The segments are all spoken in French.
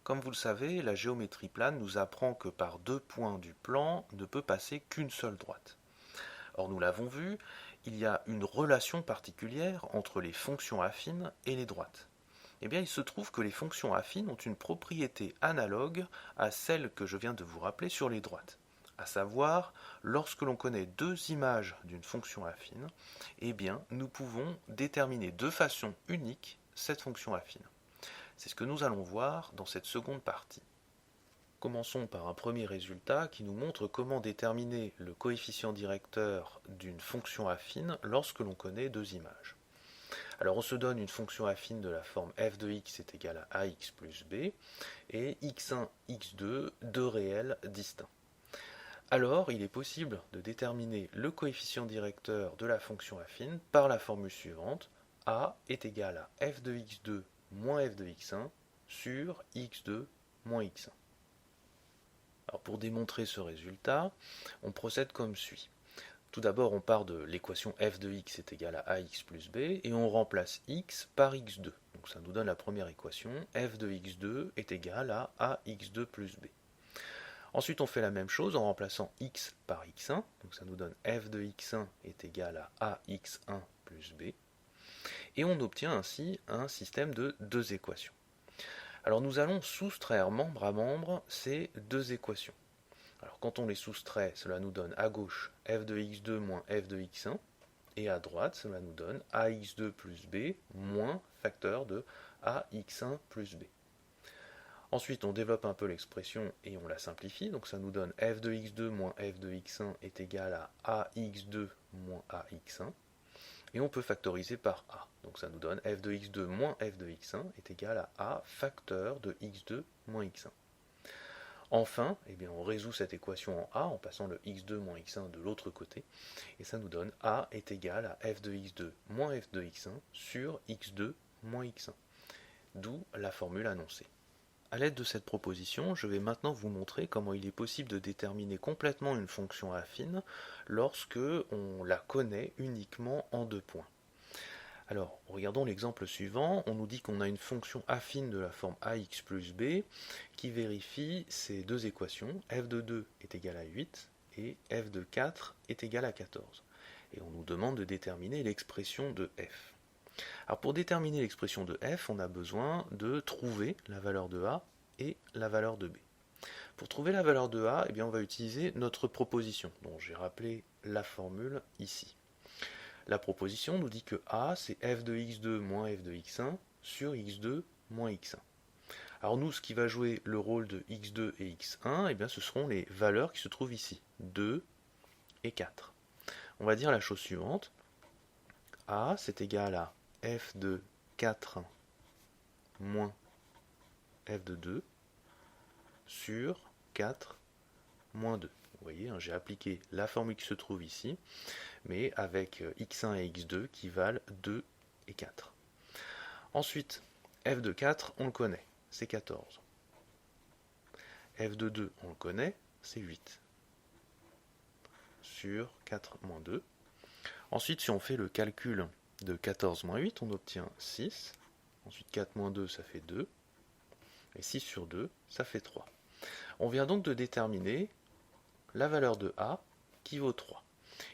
Comme vous le savez, la géométrie plane nous apprend que par deux points du plan ne peut passer qu'une seule droite. Or, nous l'avons vu, il y a une relation particulière entre les fonctions affines et les droites. Eh bien, il se trouve que les fonctions affines ont une propriété analogue à celle que je viens de vous rappeler sur les droites. À savoir, lorsque l'on connaît deux images d'une fonction affine, eh bien, nous pouvons déterminer de façon unique cette fonction affine. C'est ce que nous allons voir dans cette seconde partie. Commençons par un premier résultat qui nous montre comment déterminer le coefficient directeur d'une fonction affine lorsque l'on connaît deux images. Alors on se donne une fonction affine de la forme f de x est égal à ax plus b et x1, x2, deux réels distincts. Alors il est possible de déterminer le coefficient directeur de la fonction affine par la formule suivante: a est égal à f de x2 moins f de x1 sur x2 moins x1. Alors pour démontrer ce résultat, on procède comme suit. Tout d'abord, on part de l'équation f de x est égal à ax plus b et on remplace x par x2. Donc ça nous donne la première équation, f de x2 est égal à ax2 plus b. Ensuite, on fait la même chose en remplaçant x par x1. Donc ça nous donne f de x1 est égal à ax1 plus b. Et on obtient ainsi un système de deux équations. Alors nous allons soustraire membre à membre ces deux équations. Alors quand on les soustrait, cela nous donne à gauche f de x2 moins f de x1, et à droite, cela nous donne ax2 plus b moins facteur de ax1 plus b. Ensuite, on développe un peu l'expression et on la simplifie, donc ça nous donne f de x2 moins f de x1 est égal à ax2 moins ax1, et on peut factoriser par a. Donc ça nous donne f de x2 moins f de x1 est égal à a facteur de x2 moins x1. Enfin, eh bien, on résout cette équation en a en passant le x2 moins x1 de l'autre côté, et ça nous donne a est égal à f de x2 moins f de x1 sur x2 moins x1, d'où la formule annoncée. A l'aide de cette proposition, je vais maintenant vous montrer comment il est possible de déterminer complètement une fonction affine lorsque on la connaît uniquement en deux points. Alors, regardons l'exemple suivant. On nous dit qu'on a une fonction affine de la forme ax plus b qui vérifie ces deux équations. F de 2 est égal à 8 et f de 4 est égal à 14. Et on nous demande de déterminer l'expression de f. Alors pour déterminer l'expression de f, on a besoin de trouver la valeur de a et la valeur de b. Pour trouver la valeur de a, eh bien, on va utiliser notre proposition, dont j'ai rappelé la formule ici. La proposition nous dit que a, c'est f de x2 moins f de x1 sur x2 moins x1. Alors nous, ce qui va jouer le rôle de x2 et x1, eh bien, ce seront les valeurs qui se trouvent ici, 2 et 4. On va dire la chose suivante. A, c'est égal à f de 4 moins f de 2 sur 4 moins 2. Vous voyez, hein, j'ai appliqué la formule qui se trouve ici, mais avec x1 et x2 qui valent 2 et 4. Ensuite, f de 4, on le connaît, c'est 14. F de 2, on le connaît, c'est 8. Sur 4 moins 2. Ensuite, si on fait le calcul de 14 moins 8, on obtient 6. Ensuite, 4 moins 2, ça fait 2. Et 6 sur 2, ça fait 3. On vient donc de déterminer la valeur de a qui vaut 3.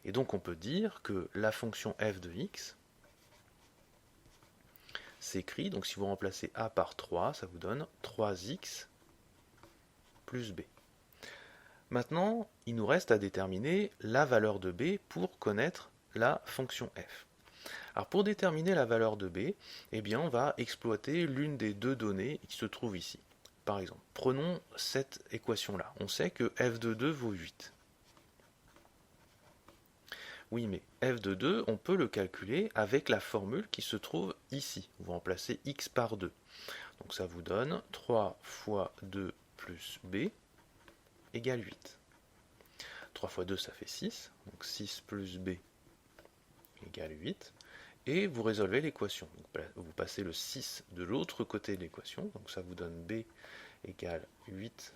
Et donc on peut dire que la fonction f de x s'écrit, donc si vous remplacez a par 3, ça vous donne 3x plus b. Maintenant, il nous reste à déterminer la valeur de b pour connaître la fonction f. Alors pour déterminer la valeur de b, eh bien on va exploiter l'une des deux données qui se trouvent ici. Par exemple, prenons cette équation-là. On sait que f de 2 vaut 8. Oui, mais f de 2, on peut le calculer avec la formule qui se trouve ici. Vous remplacez x par 2. Donc ça vous donne 3 fois 2 plus b égale 8. 3 fois 2, ça fait 6. Donc 6 plus b égale 8. Et vous résolvez l'équation. Vous passez le 6 de l'autre côté de l'équation. Donc ça vous donne b égale 8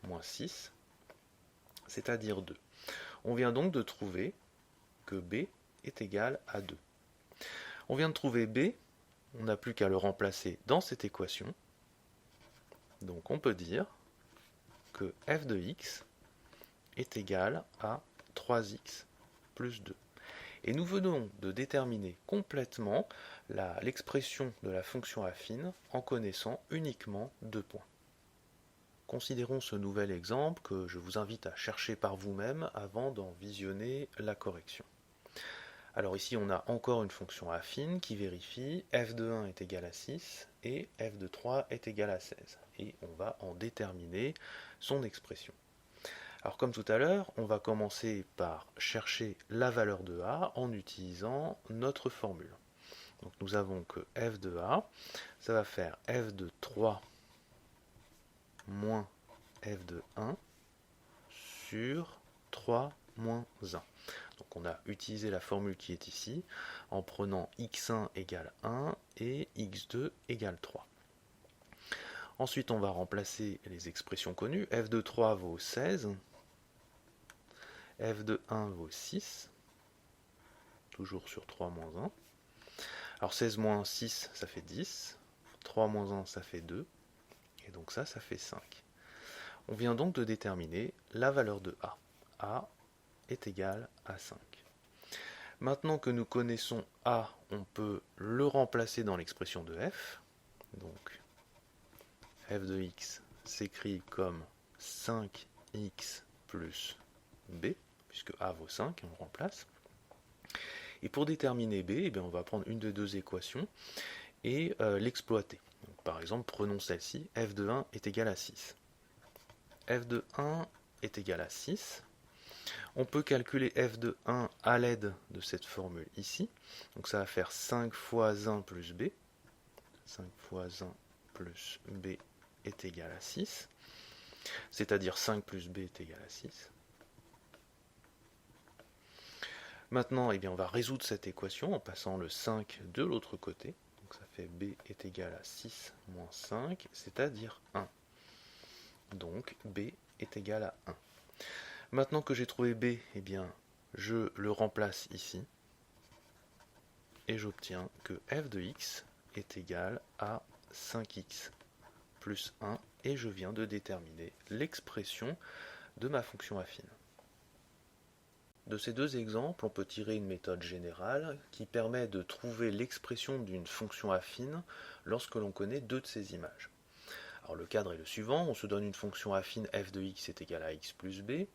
moins 6, c'est-à-dire 2. On vient donc de trouver que b est égal à 2. On vient de trouver b, on n'a plus qu'à le remplacer dans cette équation. Donc on peut dire que f de x est égal à 3x plus 2. Et nous venons de déterminer complètement l'expression de la fonction affine en connaissant uniquement 2 points. Considérons ce nouvel exemple que je vous invite à chercher par vous-même avant d'en visionner la correction. Alors ici on a encore une fonction affine qui vérifie f de 1 est égal à 6 et f de 3 est égal à 16. Et on va en déterminer son expression. Alors comme tout à l'heure, on va commencer par chercher la valeur de a en utilisant notre formule. Donc nous avons que f de a, ça va faire f de 3 moins f de 1 sur 3 moins 1. Donc on a utilisé la formule qui est ici en prenant x1 égale 1 et x2 égale 3. Ensuite on va remplacer les expressions connues. F de 3 vaut 16, f de 1 vaut 6, toujours sur 3 moins 1. Alors 16 moins 6 ça fait 10, 3 moins 1 ça fait 2, et donc ça fait 5. On vient donc de déterminer la valeur de a. a est égal à 5. Maintenant que nous connaissons a, on peut le remplacer dans l'expression de f. Donc f de x s'écrit comme 5x plus b, puisque a vaut 5, on le remplace. Et pour déterminer b, eh bien, on va prendre une des deux équations et l'exploiter. Par exemple, prenons celle-ci, f de 1 est égal à 6. f de 1 est égal à 6. On peut calculer f de 1 à l'aide de cette formule ici. Donc ça va faire 5 fois 1 plus b. 5 fois 1 plus b est égal à 6. C'est-à-dire 5 plus b est égal à 6. Maintenant, eh bien, on va résoudre cette équation en passant le 5 de l'autre côté. Donc ça fait b est égal à 6 moins 5, c'est-à-dire 1. Donc b est égal à 1. Maintenant que j'ai trouvé b, eh bien, je le remplace ici. Et j'obtiens que f de x est égal à 5x plus 1. Et je viens de déterminer l'expression de ma fonction affine. De ces deux exemples, on peut tirer une méthode générale qui permet de trouver l'expression d'une fonction affine lorsque l'on connaît deux de ses images. Alors le cadre est le suivant, on se donne une fonction affine f de x est égal à x plus b,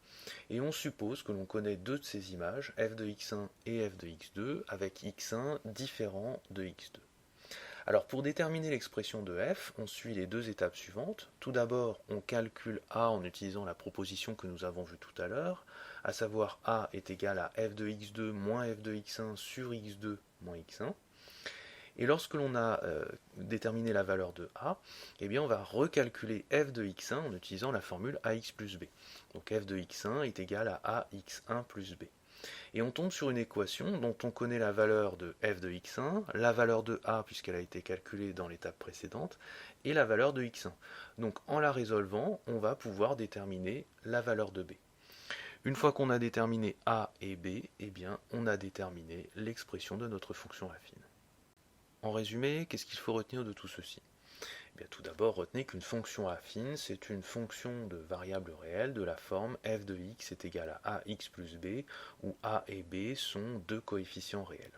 et on suppose que l'on connaît deux de ces images, f de x1 et f de x2, avec x1 différent de x2. Alors pour déterminer l'expression de f, on suit les deux étapes suivantes. Tout d'abord, on calcule a en utilisant la proposition que nous avons vue tout à l'heure, à savoir a est égal à f de x2 moins f de x1 sur x2 moins x1. Et lorsque l'on a déterminé la valeur de a, eh bien on va recalculer f de x1 en utilisant la formule ax plus b. Donc f de x1 est égal à ax1 plus b. Et on tombe sur une équation dont on connaît la valeur de f de x1, la valeur de a puisqu'elle a été calculée dans l'étape précédente, et la valeur de x1. Donc en la résolvant, on va pouvoir déterminer la valeur de b. Une fois qu'on a déterminé a et b, eh bien on a déterminé l'expression de notre fonction affine. En résumé, qu'est-ce qu'il faut retenir de tout ceci ? Eh bien, tout d'abord, retenez qu'une fonction affine, c'est une fonction de variable réelle de la forme f de x est égal à ax plus b, où a et b sont deux coefficients réels.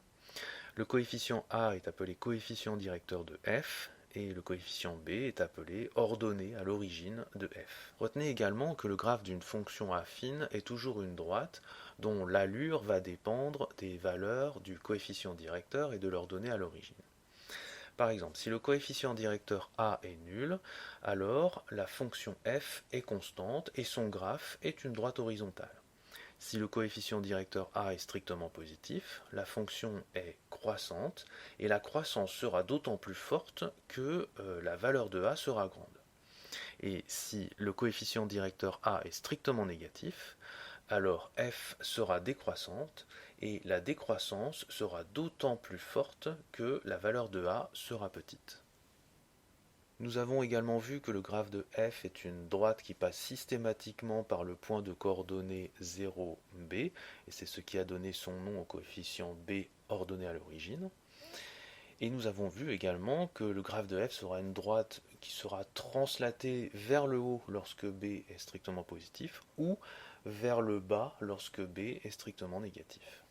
Le coefficient a est appelé coefficient directeur de f, et le coefficient b est appelé ordonnée à l'origine de f. Retenez également que le graphe d'une fonction affine est toujours une droite dont l'allure va dépendre des valeurs du coefficient directeur et de l'ordonnée à l'origine. Par exemple, si le coefficient directeur a est nul, alors la fonction f est constante et son graphe est une droite horizontale. Si le coefficient directeur a est strictement positif, la fonction est croissante et la croissance sera d'autant plus forte que la valeur de a sera grande. Et si le coefficient directeur a est strictement négatif, alors f sera décroissante et la décroissance sera d'autant plus forte que la valeur de a sera petite. Nous avons également vu que le graphe de f est une droite qui passe systématiquement par le point de coordonnées 0, b, et c'est ce qui a donné son nom au coefficient b ordonné à l'origine. Et nous avons vu également que le graphe de f sera une droite qui sera translatée vers le haut lorsque b est strictement positif, ou vers le bas lorsque b est strictement négatif.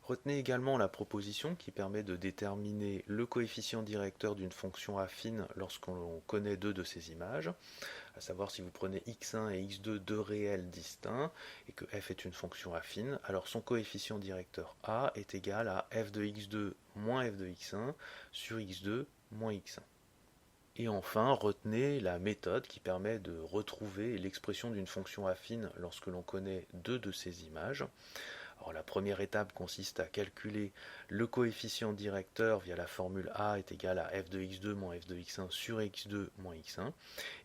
Retenez également la proposition qui permet de déterminer le coefficient directeur d'une fonction affine lorsqu'on connaît deux de ces images, à savoir si vous prenez x1 et x2 deux réels distincts et que f est une fonction affine, alors son coefficient directeur a est égal à f de x2 moins f de x1 sur x2 moins x1. Et enfin, retenez la méthode qui permet de retrouver l'expression d'une fonction affine lorsque l'on connaît deux de ces images. Alors, la première étape consiste à calculer le coefficient directeur via la formule a est égal à f de x2 moins f de x1 sur x2 moins x1.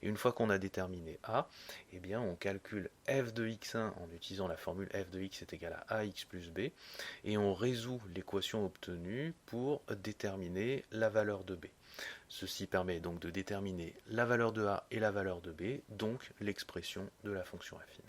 Et une fois qu'on a déterminé a, eh bien on calcule f de x1 en utilisant la formule f de x est égal à ax plus b, et on résout l'équation obtenue pour déterminer la valeur de b. Ceci permet donc de déterminer la valeur de a et la valeur de b, donc l'expression de la fonction affine.